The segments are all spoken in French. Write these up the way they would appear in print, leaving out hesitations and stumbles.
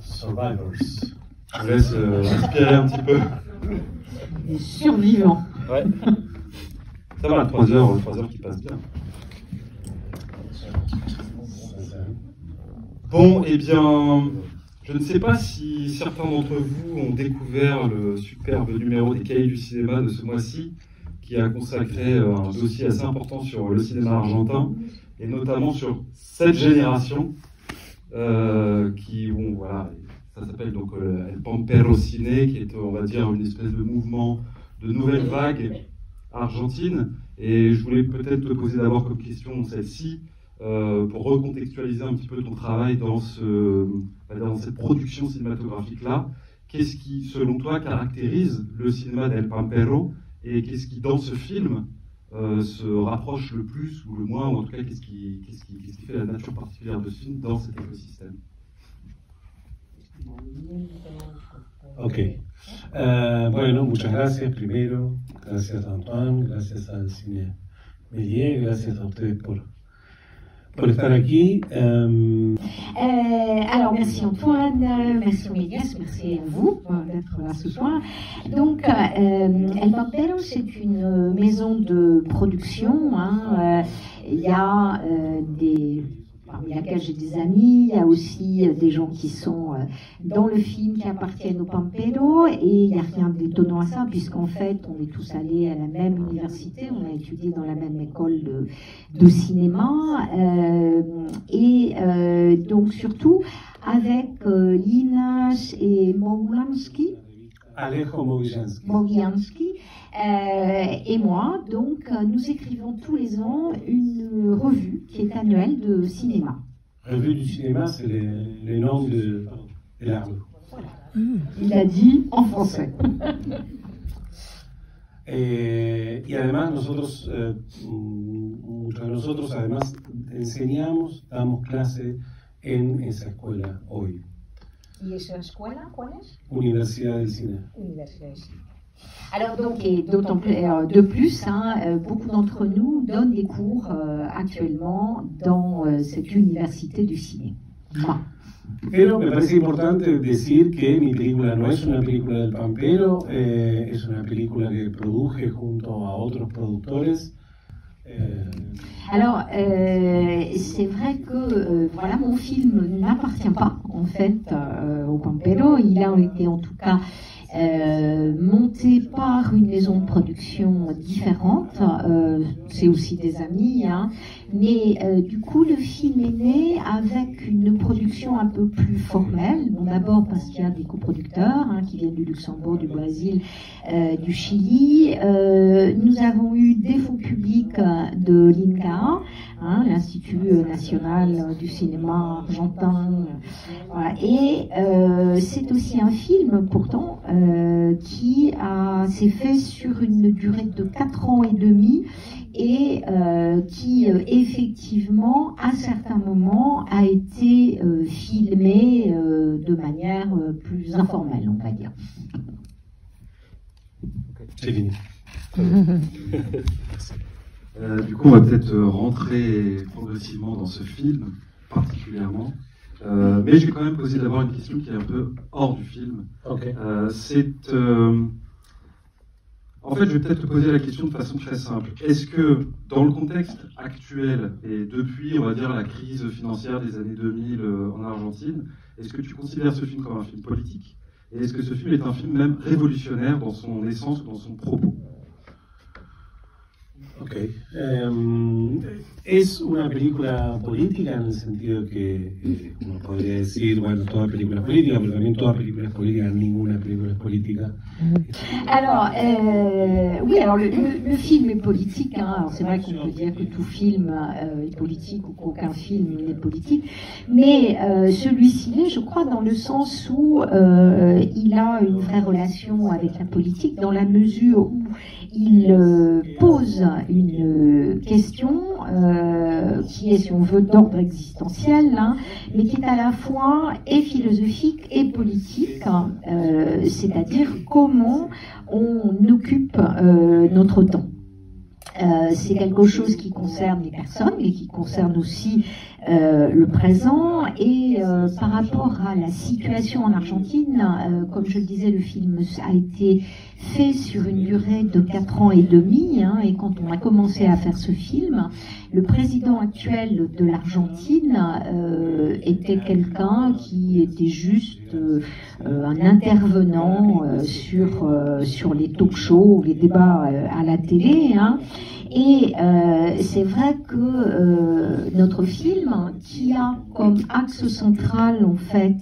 Survivors. Je vous laisse inspirer un petit peu. Les survivants. Ouais. Ça va, 3 heures qui passent bien. Bon, eh bien, je ne sais pas si certains d'entre vous ont découvert le superbe numéro des Cahiers du cinéma de ce mois-ci, qui a consacré un dossier assez important sur le cinéma argentin, et notamment sur cette génération, voilà, ça s'appelle donc El Pampero Ciné, qui est, on va dire, une espèce de mouvement de nouvelle vague argentine. Et je voulais peut-être te poser d'abord comme question celle-ci, pour recontextualiser un petit peu ton travail dans cette production cinématographique-là. Qu'est-ce qui, selon toi, caractérise le cinéma d'El Pampero, et qu'est-ce qui, dans ce film, se rapproche le plus ou le moins, ou en tout cas, qu'est-ce qui fait la nature particulière de ce film dans cet écosystème? Ok. Bueno, muchas gracias primero. Gracias a Antoine, gracias al Cine Méliès, gracias a ustedes por estar aquí. Alors, merci Antoine, merci Méliès, merci à vous d'être là ce soir. Donc, El Pampero, c'est une maison de production. Il y a parmi laquelle j'ai des amis, il y a aussi des gens qui sont dans le film qui appartiennent au Pampero, et il n'y a rien d'étonnant à ça, puisqu'en fait, on est tous allés à la même université, on a étudié dans la même école de cinéma, donc surtout avec Linas et Mogianski, Alejo Mogianski, et moi, donc, nous écrivons tous les ans une revue qui est annuelle de cinéma. Revue du cinéma, c'est les noms de l'art. Voilà. Il a dit en français. Y además nosotros, muchos de nosotros además enseñamos, damos clase en esa escuela hoy. ¿Y esa escuela cuál es? Universidad del Cine. Universidad del Cine. Alors donc, et d'autant plus, de plus, beaucoup d'entre nous donnent des cours actuellement dans cette université du ciné. Pero me parece importante decir que mi película no es una película del Pampero, es una película que produje junto a otros productores. Alors, c'est vrai que voilà, mon film n'appartient pas en fait au Pampero. Il a été en tout cas monté par une maison de production différente, c'est aussi des amis, mais du coup le film est né avec une production un peu plus formelle. Bon, d'abord parce qu'il y a des coproducteurs qui viennent du Luxembourg, du Brésil, du Chili. Nous avons eu des fonds publics de l'INCA, l'Institut national du cinéma argentin, voilà. Et c'est aussi un film pourtant qui s'est fait sur une durée de 4 ans et demi, et qui effectivement à certains moments a été filmé de manière plus informelle, on va dire. C'est fini. Du coup, on va peut-être rentrer progressivement dans ce film particulièrement. Mais je vais quand même poser d'abord une question qui est un peu hors du film. Okay. En fait, je vais peut-être te poser la question de façon très simple. Est-ce que, dans le contexte actuel, et depuis, on va dire, la crise financière des années 2000 en Argentine, est-ce que tu considères ce film comme un film politique? Et est-ce que ce film est un film même révolutionnaire dans son essence ou dans son propos? Ok. Es una película política en el sentido que uno podría decir, bueno, toda película es política, pero también toda película es política, ninguna película es política. Alors, oui, alors le film est politique, alors c'est vrai qu'on peut dire que tout film est politique ou qu'aucun film n'est politique, mais celui-ci l'est, je crois, dans le sens où il a une vraie relation avec la politique, dans la mesure où il pose une question qui est, si on veut, d'ordre existentiel, mais qui est à la fois et philosophique et politique, c'est-à-dire comment on occupe notre temps. C'est quelque chose qui concerne les personnes, mais qui concerne aussi le présent. Et par rapport à la situation en Argentine, comme je le disais, le film a été fait sur une durée de 4 ans et demi, hein, et quand on a commencé à faire ce film, le président actuel de l'Argentine était quelqu'un qui était juste un intervenant sur les talk shows, les débats à la télé, hein. Et c'est vrai que notre film, qui a comme axe central en fait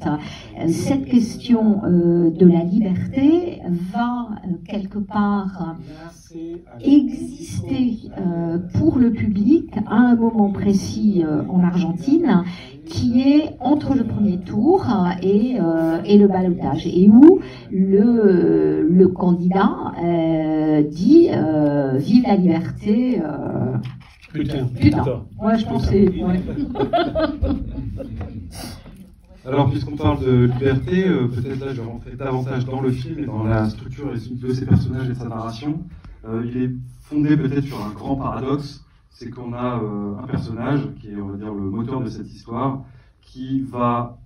cette question de la liberté, va quelque part exister pour le public à un moment précis en Argentine, qui est entre le premier tour et le ballotage, et où le candidat dit vive la liberté. Putain. Ouais, je pensais. Ouais. Alors, puisqu'on parle de liberté, peut-être là je vais rentrer davantage dans le film et dans la structure de ses personnages et de sa narration. Il est fondé peut-être sur un grand paradoxe, c'est qu'on a un personnage qui est, on va dire, le moteur de cette histoire, qui va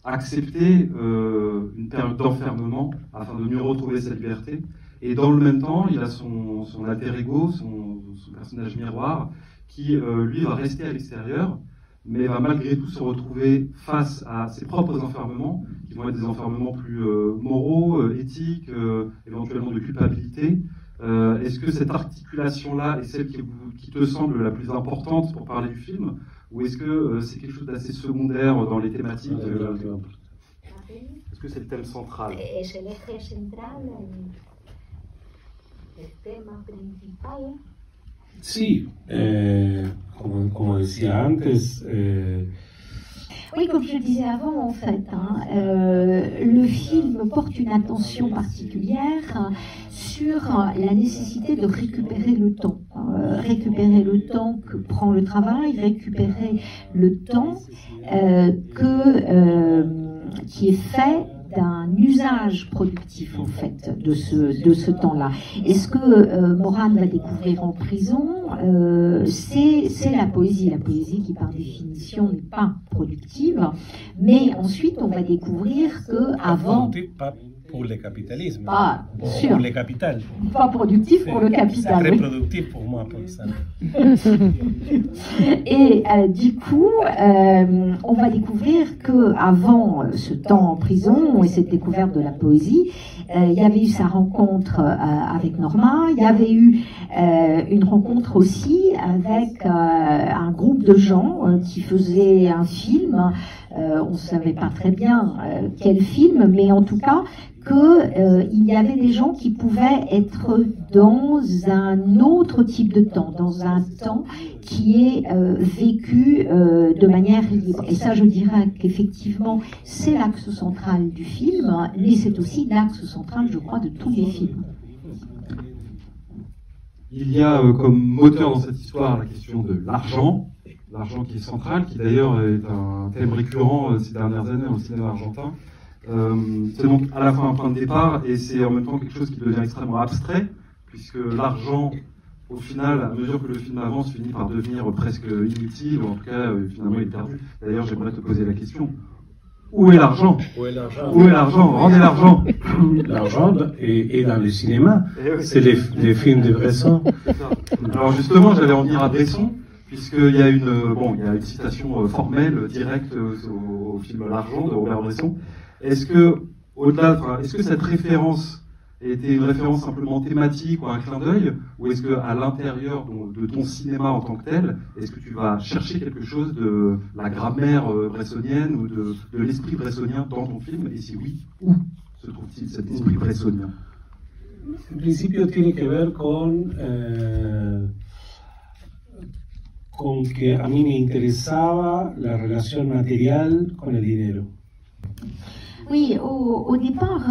accepter une période d'enfermement afin de mieux retrouver sa liberté. Et dans le même temps, il a son alter ego, son personnage miroir, qui lui va rester à l'extérieur, mais va malgré tout se retrouver face à ses propres enfermements, qui vont être des enfermements plus moraux, éthiques, éventuellement de culpabilité. Est-ce que cette articulation-là est celle qui te semble la plus importante pour parler du film, ou est-ce que c'est quelque chose d'assez secondaire dans les thématiques Est-ce que c'est le thème central? Es el eje central, el tema principal. Sí, como decía antes. Oui, comme je le disais avant, en fait, hein, le film porte une attention particulière sur la nécessité de récupérer le temps que prend le travail, récupérer le temps qui est fait d'un usage productif, en fait, de ce temps-là. Et ce que Moran va découvrir en prison, c'est la poésie qui par définition n'est pas productive, mais ensuite on va découvrir que avant, pas pour le capitalisme, pas, bien sûr, pour le capital, pas productif pour le capital, c'est très oui. productif pour moi, pour ça. Et du coup, on va découvrir que avant ce temps en prison et cette découverte de la poésie, il y avait eu sa rencontre avec Norma, il y avait eu une rencontre aussi avec un groupe de gens qui faisaient un film. On ne savait pas très bien quel film, mais en tout cas qu'il y avait des gens qui pouvaient être dans un autre type de temps, dans un temps qui est vécu de manière libre. Et ça, je dirais qu'effectivement, c'est l'axe central du film, mais c'est aussi l'axe central, je crois, de tous les films. Il y a comme moteur dans cette histoire la question de l'argent qui est central, qui d'ailleurs est un thème récurrent ces dernières années dans le cinéma argentin. C'est donc à la fois un point de départ et c'est en même temps quelque chose qui devient extrêmement abstrait, puisque l'argent, au final, à mesure que le film avance, finit par devenir presque inutile, ou en tout cas, finalement, il est perdu. D'ailleurs, j'aimerais te poser la question. Où est l'argent? Où est l'argent? Rendez l'argent. L'argent est dans le cinéma. C'est les films de Bresson. Alors justement, j'allais en venir à Bresson, puisqu'il y a une citation formelle directe au film L'argent de Robert Bresson. Est-ce que cette référence était une référence simplement thématique ou un clin d'œil, ou est-ce que à l'intérieur de ton cinéma en tant que tel, est-ce que tu vas chercher quelque chose de la grammaire bressonienne ou de l'esprit bressonien dans ton film? Et si oui, où se trouve-t-il cet esprit bressonien? En principio tiene que ver con que a mí me interesaba la relación material con el dinero. Oui, au départ,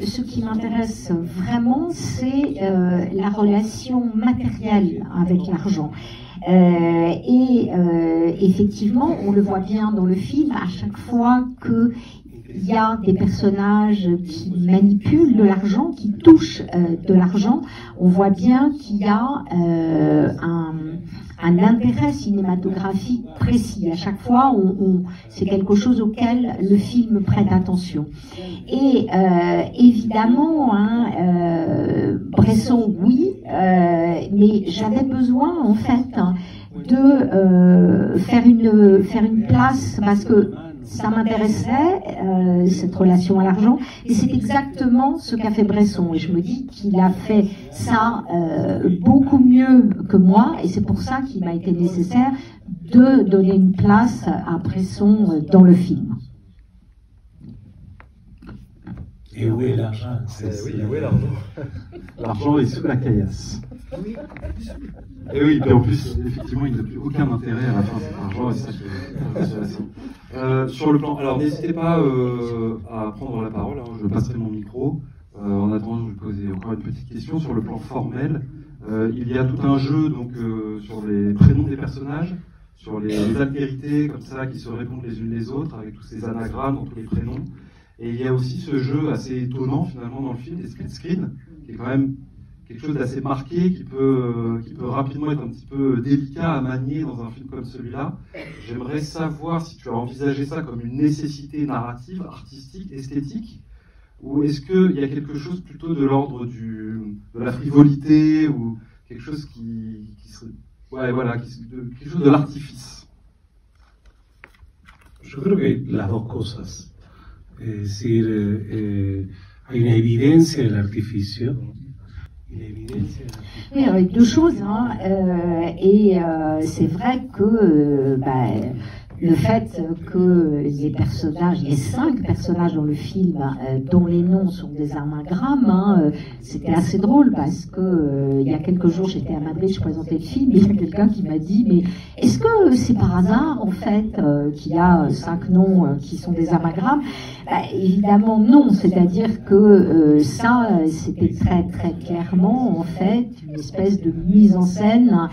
ce qui m'intéresse vraiment, c'est la relation matérielle avec l'argent. Et effectivement, on le voit bien dans le film, à chaque fois qu'il y a des personnages qui manipulent de l'argent, qui touchent de l'argent, on voit bien qu'il y a un intérêt cinématographique précis. À chaque fois, c'est quelque chose auquel le film prête attention. Et évidemment, Bresson, oui, mais j'avais besoin en fait de faire une place parce que ça m'intéressait, cette relation à l'argent, et c'est exactement ce qu'a fait Bresson. Et je me dis qu'il a fait ça beaucoup mieux que moi, et c'est pour ça qu'il m'a été nécessaire de donner une place à Bresson dans le film. Et où est l'argent? Oui, où est l'argent? L'argent est sous la caillasse. Et oui, puis en plus, effectivement, il n'a plus aucun intérêt à la fin cet argent, et ça, c'est intéressant. Sur le plan, alors n'hésitez pas à prendre la parole, hein, je passerai mon micro. En attendant, je vais poser encore une petite question sur le plan formel. Il y a tout un jeu donc sur les prénoms des personnages, sur les altérités comme ça qui se répondent les unes les autres, avec tous ces anagrammes dans tous les prénoms. Et il y a aussi ce jeu assez étonnant finalement dans le film, des split screens, qui est quand même quelque chose d'assez marqué, qui peut rapidement être un petit peu délicat à manier dans un film comme celui-là. J'aimerais savoir si tu as envisagé ça comme une nécessité narrative, artistique, esthétique, ou est-ce qu'il y a quelque chose plutôt de l'ordre de la frivolité, ou quelque chose qui serait... Ouais, voilà, quelque chose de l'artifice. Je creo que las dos cosas. Es decir, hay una evidencia del artificio. Oui, avec deux choses, c'est vrai que le fait que les personnages, les 5 personnages dans le film, dont les noms sont des anagrammes, c'était assez drôle parce que il y a quelques jours j'étais à Madrid, je présentais le film, et il y a quelqu'un qui m'a dit mais est-ce que c'est par hasard en fait qu'il y a 5 noms qui sont des anagrammes? Évidemment non, c'est-à-dire que ça c'était très très clairement en fait une espèce de mise en scène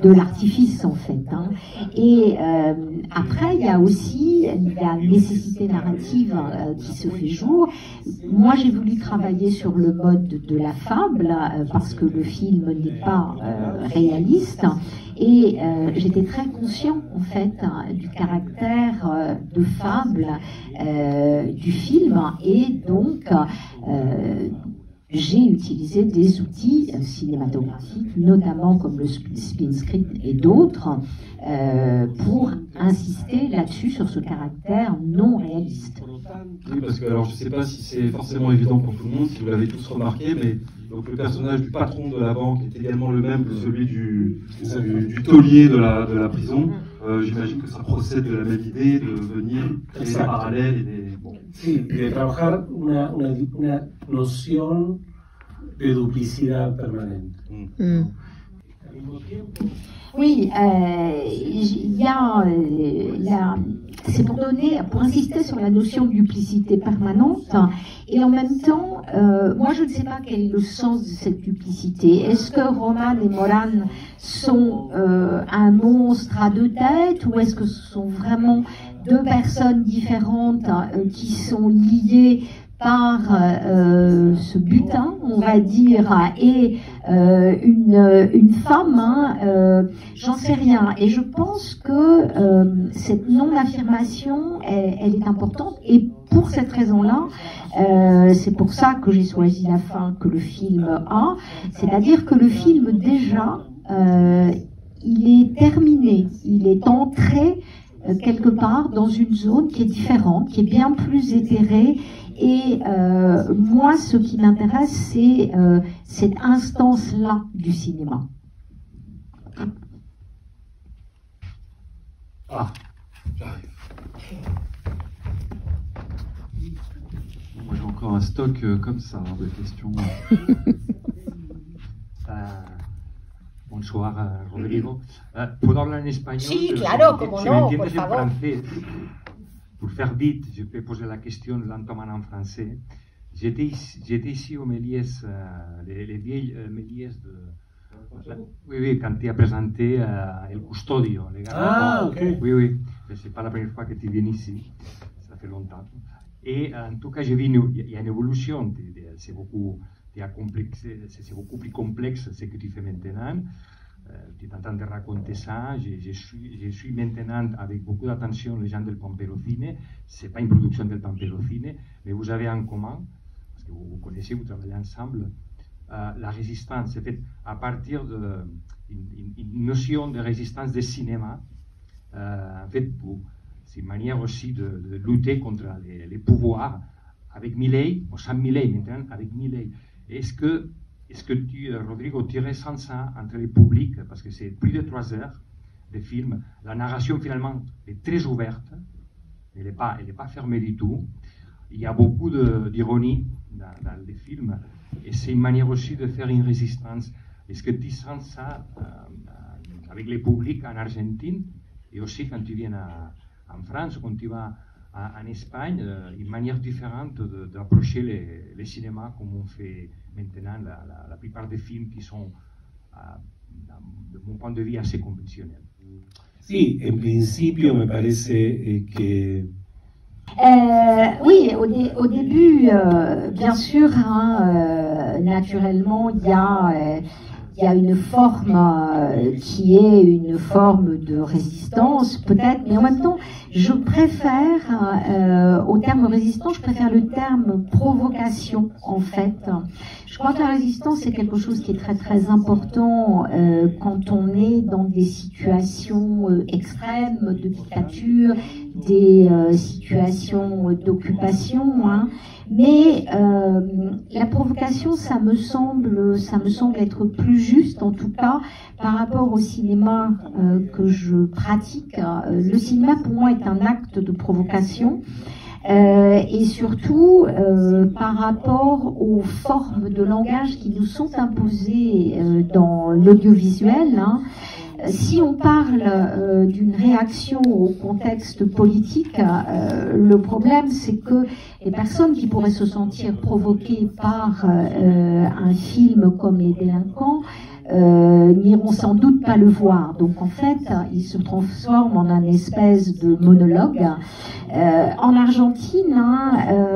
de l'artifice en fait. Et après, il y a aussi la nécessité narrative qui se fait jour. Moi, j'ai voulu travailler sur le mode de la fable parce que le film n'est pas réaliste. Et j'étais très conscient, en fait, du caractère de fable du film. Et donc, j'ai utilisé des outils cinématographiques, notamment comme le spin screen et d'autres, pour insister là-dessus, sur ce caractère non réaliste. Oui, parce que alors je ne sais pas si c'est forcément évident pour tout le monde, si vous l'avez tous remarqué, mais donc le personnage du patron de la banque est également le même que celui du taulier de la prison. J'imagine que ça procède de la même idée de venir créer des parallèles et des... Bon. Sí, de trabajar una noción de duplicidad permanente. Oui, c'est pour insister sur la notion de duplicité permanente, et en même temps, moi je ne sais pas quel est le sens de cette duplicité. Est-ce que Roman et Moran sont un monstre à 2 têtes, ou est-ce que ce sont vraiment 2 personnes différentes qui sont liées par ce butin, on va dire, et une femme, j'en sais rien. Et je pense que cette non-affirmation, elle est importante, et pour cette raison-là, c'est pour ça que j'ai choisi la fin que le film a, c'est-à-dire que le film déjà, il est terminé, il est entré quelque part dans une zone qui est différente, qui est bien plus éthérée. Et moi, ce qui m'intéresse, c'est cette instance-là du cinéma. Ah, j'arrive. Moi, j'ai encore un stock comme ça de questions. Bonsoir, Rodrigo. ¿Puedo hablar en español? Sí, claro, como si no, me entiendes por favor. en francés, pour faire vite, je peux poser la question lentement en français. J'étais ici au Méliès, les vieilles Méliès de... Oui, quand tu as présenté El Custodio. Ok. Oui, c'est pas la première fois que tu viens ici, ça fait longtemps. Et en tout cas, j'ai vu il y a une évolution, c'est beaucoup plus complexe ce que tu fais maintenant. tu es en train de raconter ça. Je suis maintenant avec beaucoup d'attention les gens del Pompero Cine. Ce n'est pas une production del Pompero Cine, mais vous avez en commun, parce que vous connaissez, vous travaillez ensemble, la résistance. C'est fait à partir d'une notion de résistance du cinéma. En fait, c'est une manière aussi de lutter contre les pouvoirs avec Milei, ou sans Milei maintenant, avec Milei. Est-ce que tu, Rodrigo, tu ressens ça entre les publics, parce que c'est plus de 3 heures de film, la narration finalement est très ouverte, elle n'est pas fermée du tout, il y a beaucoup d'ironie dans les films, et c'est une manière aussi de faire une résistance. Est-ce que tu sens ça avec les publics en Argentine, et aussi quand tu viens en France, quand tu vas en Espagne, une manière différente d'approcher les cinémas comme on fait maintenant la plupart des films qui sont, de mon point de vue, assez conventionnels. Sí, en principio me parece que... Oui, au début, bien sûr, naturellement, il y a une forme qui est une forme de résistance, peut-être, mais en même temps, je préfère, au terme résistance, je préfère le terme provocation, en fait. Je crois que la résistance, c'est quelque chose qui est très très important quand on est dans des situations extrêmes de dictature, des situations d'occupation, hein. Mais la provocation, ça me semble être plus juste, en tout cas, par rapport au cinéma que je pratique. Le cinéma, pour moi, est un acte de provocation. Et surtout par rapport aux formes de langage qui nous sont imposées dans l'audiovisuel, hein. Si on parle d'une réaction au contexte politique, le problème c'est que les personnes qui pourraient se sentir provoquées par un film comme Les Délinquants n'iront sans doute pas le voir. Donc en fait, il se transforme en un espèce de monologue. En Argentine, hein,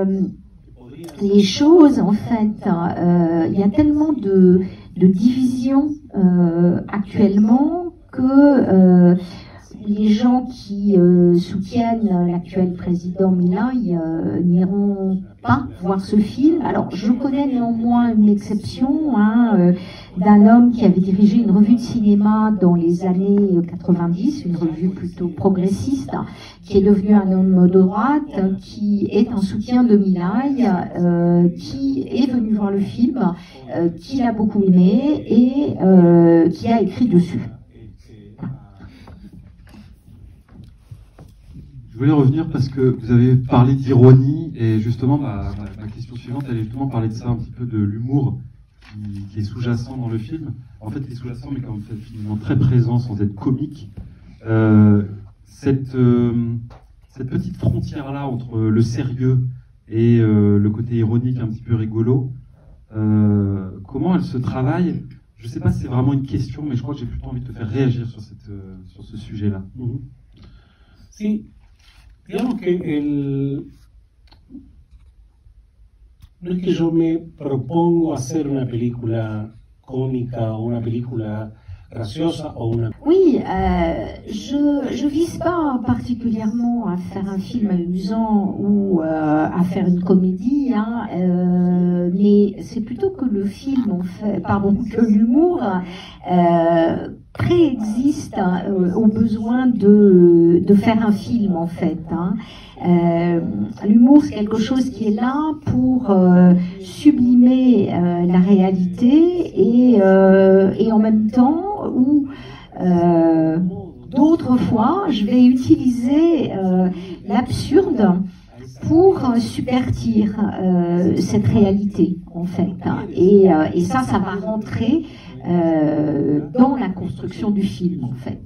les choses, en fait, il y a tellement de divisions actuellement que les gens qui soutiennent l'actuel président Milei n'iront pas voir ce film. Alors, je connais néanmoins une exception, hein, d'un homme qui avait dirigé une revue de cinéma dans les années 90, une revue plutôt progressiste, qui est devenu un homme de droite, qui est un soutien de Milei, qui est venu voir le film, qui l'a beaucoup aimé et qui a écrit dessus. Je voulais revenir parce que vous avez parlé d'ironie et justement ma question suivante, elle est justement parler de ça un petit peu, de l'humour qui est sous-jacent dans le film. En fait, il est sous-jacent mais quand même finalement très présent sans être comique. Cette petite frontière-là entre le sérieux et le côté ironique un petit peu rigolo, comment elle se travaille? Je ne sais pas si c'est vraiment une question, mais je crois que j'ai plutôt envie de te faire réagir sur ce sujet-là. Sí, digamos que no es que yo me propongo hacer una película cómica o una película graciosa o una... Oui, je vise pas particulièrement à faire un film amusant ou à faire une comédie, hein, mais c'est plutôt que le film, en fait, que l'humour préexiste au besoin de faire un film, en fait, hein. L'humour, c'est quelque chose qui est là pour sublimer la réalité et en même temps où d'autres fois je vais utiliser l'absurde pour subvertir cette réalité, en fait, hein. Et ça va rentrer dans la construction du film, en fait.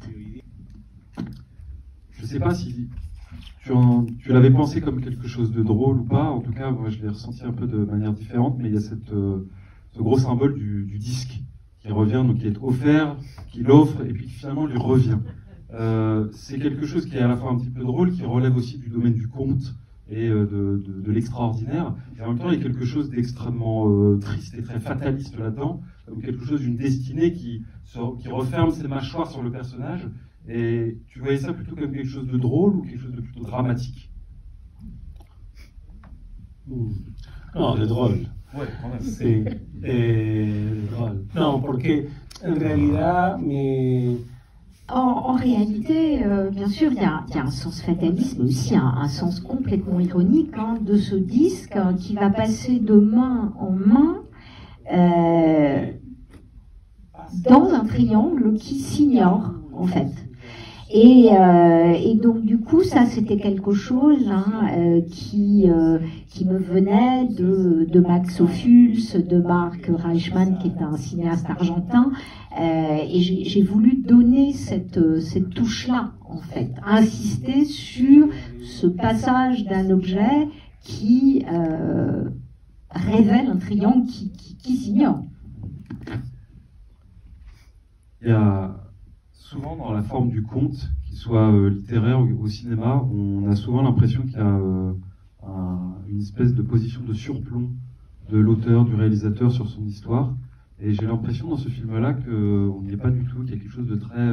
Je ne sais pas si tu l'avais pensé comme quelque chose de drôle ou pas. En tout cas, moi, je l'ai ressenti un peu de manière différente, mais il y a ce gros symbole du disque qui revient, donc qui est offert, qui l'offre, et puis finalement lui revient. C'est quelque chose qui est à la fois un petit peu drôle, qui relève aussi du domaine du conte et de l'extraordinaire. Et en même temps, il y a quelque chose d'extrêmement triste et très fataliste là-dedans, comme quelque chose d'une destinée qui referme ses mâchoires sur le personnage. Et tu voyais ça plutôt comme quelque chose de drôle ou quelque chose de plutôt dramatique? No, de drôle. Ouais, quand même. Sí, drôle. Non, porque en realidad En réalité, bien sûr, il y a un sens fataliste, mais aussi un sens complètement ironique de ce disque qui va passer de main en main dans un triangle qui s'ignore, en fait. Et donc du coup, ça c'était quelque chose qui me venait de Max Ophuls, de Mark Reichmann, qui est un cinéaste argentin, et j'ai voulu donner cette touche-là, en fait, insister sur ce passage d'un objet qui révèle un triangle qui s'ignore. Il y a souvent dans la forme du conte, qu'il soit littéraire ou au cinéma, on a souvent l'impression qu'il y a une espèce de position de surplomb de l'auteur, du réalisateur sur son histoire. Et j'ai l'impression dans ce film-là qu'on n'y est pas du tout, qu'il y a quelque chose de très...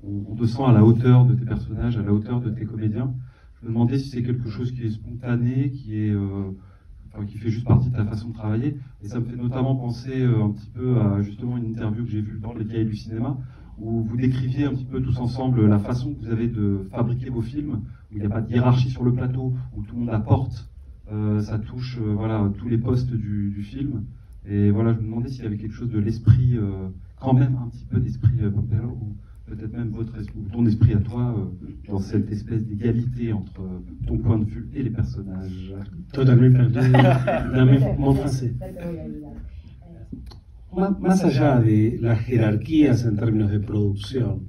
on te sent à la hauteur de tes personnages, à la hauteur de tes comédiens. Je me demandais si c'est quelque chose qui est spontané, qui fait juste partie de ta façon de travailler. Et ça me fait notamment penser un petit peu à justement une interview que j'ai vue dans Les Cahiers du cinéma, où vous décriviez un petit peu tous ensemble la façon que vous avez de fabriquer vos films, où il n'y a pas de hiérarchie sur le plateau, où tout le monde apporte sa touche, voilà, tous les postes du film. Et voilà, je me demandais s'il y avait quelque chose de l'esprit, quand même un petit peu d'esprit Pampero, ou peut-être même ton esprit à toi, dans cette espèce d'égalité entre ton point de vue et les personnages. Totalmente perdido. Dame mon français. Más allá de las jerarquías en términos de producción.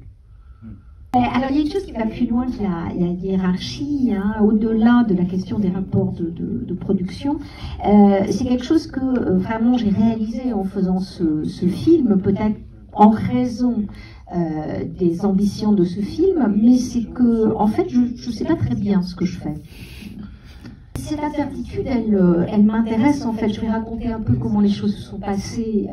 Alors, il y a une chose qui va plus loin que la hiérarchie, au-delà de la question des rapports de production. C'est quelque chose que vraiment j'ai réalisé en faisant ce film, peut-être en raison des ambitions de ce film, mais c'est que, en fait, je ne sais pas très bien ce que je fais. Cette incertitude, elle m'intéresse en fait. Je vais raconter un peu comment les choses se sont passées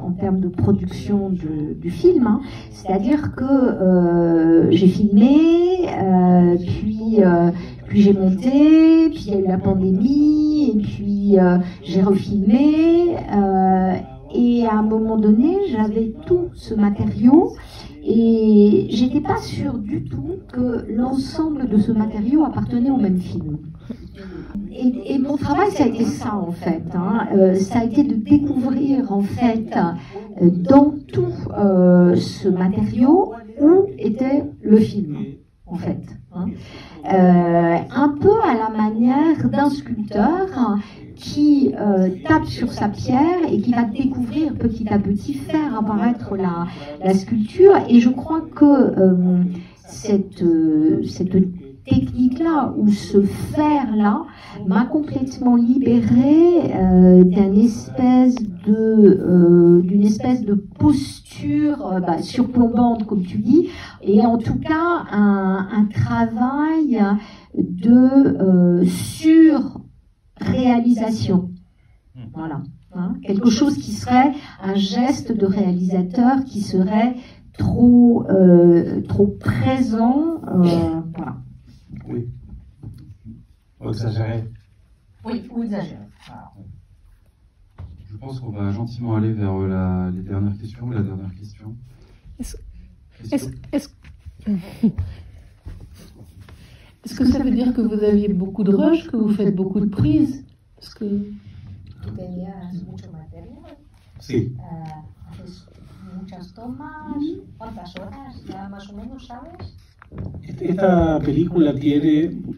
en termes de production du film. C'est-à-dire que j'ai filmé, puis j'ai monté, puis il y a eu la pandémie, et puis j'ai refilmé. Et à un moment donné, j'avais tout ce matériau. Et j'étais pas sûre du tout que l'ensemble de ce matériau appartenait au même film. Et mon travail, ça a été ça en fait. Ça a été de découvrir en fait dans tout ce matériau où était le film en fait. Un peu à la manière d'un sculpteur qui tape sur sa pierre et qui va découvrir petit à petit, faire apparaître la sculpture. Et je crois que cette technique-là, ou ce faire-là, m'a complètement libérée d'une espèce de posture surplombante, comme tu dis, et en tout cas un travail de sur-réalisation. Voilà. Quelque chose qui serait un geste de réalisateur qui serait trop présent. Voilà. Oui. Ou exagéré. Oui, ou exagéré. Voilà. Je pense qu'on va gentiment aller vers les dernières questions. La dernière question. Est-ce que ça veut dire que vous aviez beaucoup de rush, que vous faites beaucoup de prises? Parce que... Tú tenías mucho material. Sí. Haces muchas tomas. ¿Cuántas horas? Ya más o menos, ¿sabes? Esta película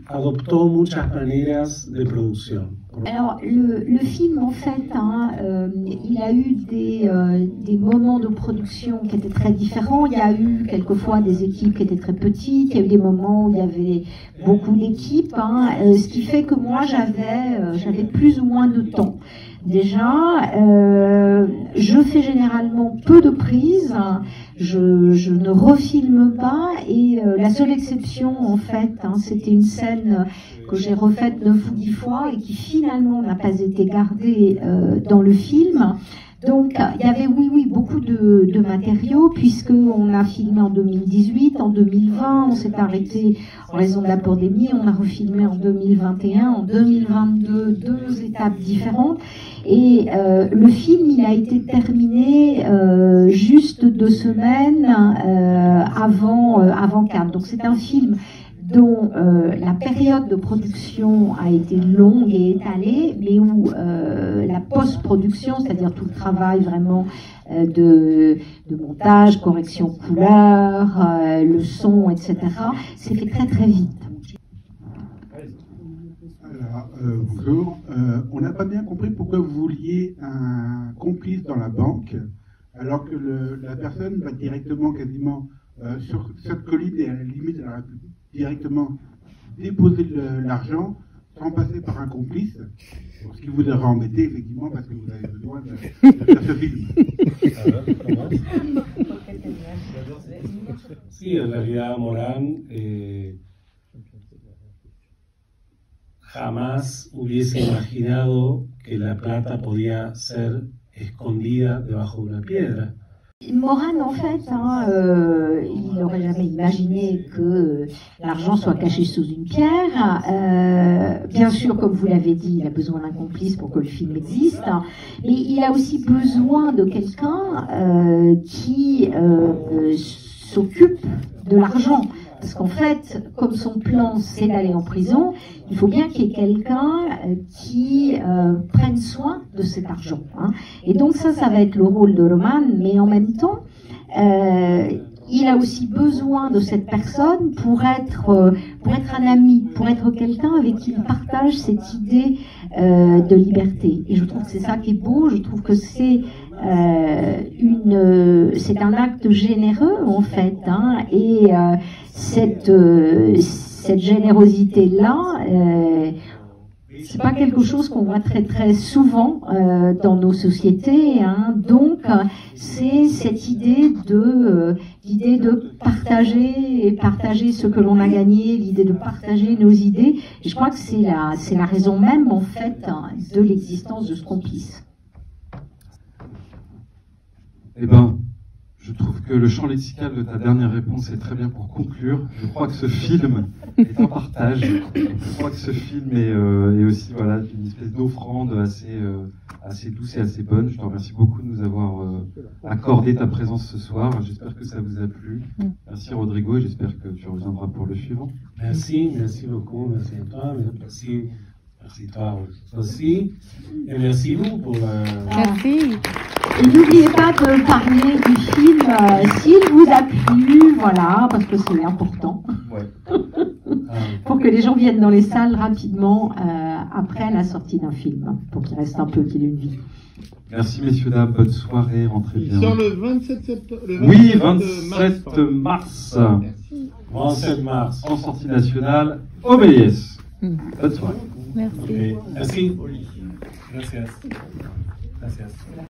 adoptó muchas maneras de producción. Alors, le film, en fait, il a eu des moments de production qui étaient très différents. Il y a eu quelquefois des équipes qui étaient très petites. Il y a eu des moments où il y avait beaucoup d'équipes. Ce qui fait que moi, j'avais plus ou moins de temps. Déjà, je fais généralement peu de prises, je ne refilme pas, et la seule exception, en fait, c'était une scène que j'ai refaite 9 ou 10 fois et qui finalement n'a pas été gardée dans le film. Donc, il y avait, oui, beaucoup de matériaux, puisqu'on a filmé en 2018, en 2020, on s'est arrêté en raison de la pandémie, on a refilmé en 2021, en 2022, 2 étapes différentes. Et le film, il a été terminé juste 2 semaines avant Cannes. Donc, c'est un film dont la période de production a été longue et étalée, mais où la post-production, c'est-à-dire tout le travail vraiment de montage, correction couleur, le son, etc., s'est fait très très vite. Alors, bonjour. On n'a pas bien compris pourquoi vous vouliez un complice dans la banque, alors que la personne va directement quasiment sur cette colline et à la limite de la République directement déposer l'argent sans passer par un complice, ce qui vous devrait embêter effectivement parce que vous avez besoin de faire ce film. Sí, en realidad Morán jamás hubiese imaginado que la plata podía ser escondida debajo de una piedra. Morán, en fait, il n'aurait jamais imaginé que l'argent soit caché sous une pierre. Bien sûr, comme vous l'avez dit, il a besoin d'un complice pour que le film existe, mais il a aussi besoin de quelqu'un qui s'occupe de l'argent. Parce qu'en fait, comme son plan c'est d'aller en prison, il faut bien qu'il y ait quelqu'un qui prenne soin de cet argent. Et donc ça va être le rôle de Roman, mais en même temps, il a aussi besoin de cette personne pour être un ami, pour être quelqu'un avec qui il partage cette idée de liberté. Et je trouve que c'est ça qui est beau, je trouve que c'est un acte généreux en fait, et cette générosité-là, c'est pas quelque chose qu'on voit très très souvent dans nos sociétés, donc c'est cette idée de partager ce que l'on a gagné, l'idée de partager nos idées, et je crois que c'est la raison même en fait de l'existence de ce complice. Eh ben, je trouve que le champ lexical de ta dernière réponse est très bien pour conclure. Je crois que ce film est un partage. Je crois que ce film est aussi une espèce d'offrande assez douce et assez bonne. Je te remercie beaucoup de nous avoir accordé ta présence ce soir. J'espère que ça vous a plu. Merci Rodrigo et j'espère que tu reviendras pour le suivant. Merci beaucoup, merci à toi, merci toi aussi, et merci vous pour... Merci. Et n'oubliez pas de parler du film s'il vous a plu, voilà, parce que c'est important. Ouais. Pour que les gens viennent dans les salles rapidement après la sortie d'un film, pour qu'il reste un peu, qu'il ait une vie. Merci messieurs, dames, bonne soirée, rentrez bien. Sur le 27 septembre. Oui, 27 mars. 27 mars. En sortie nationale, au Méliès. Bonne soirée. Merci. Okay. Merci. Gracias. Gracias.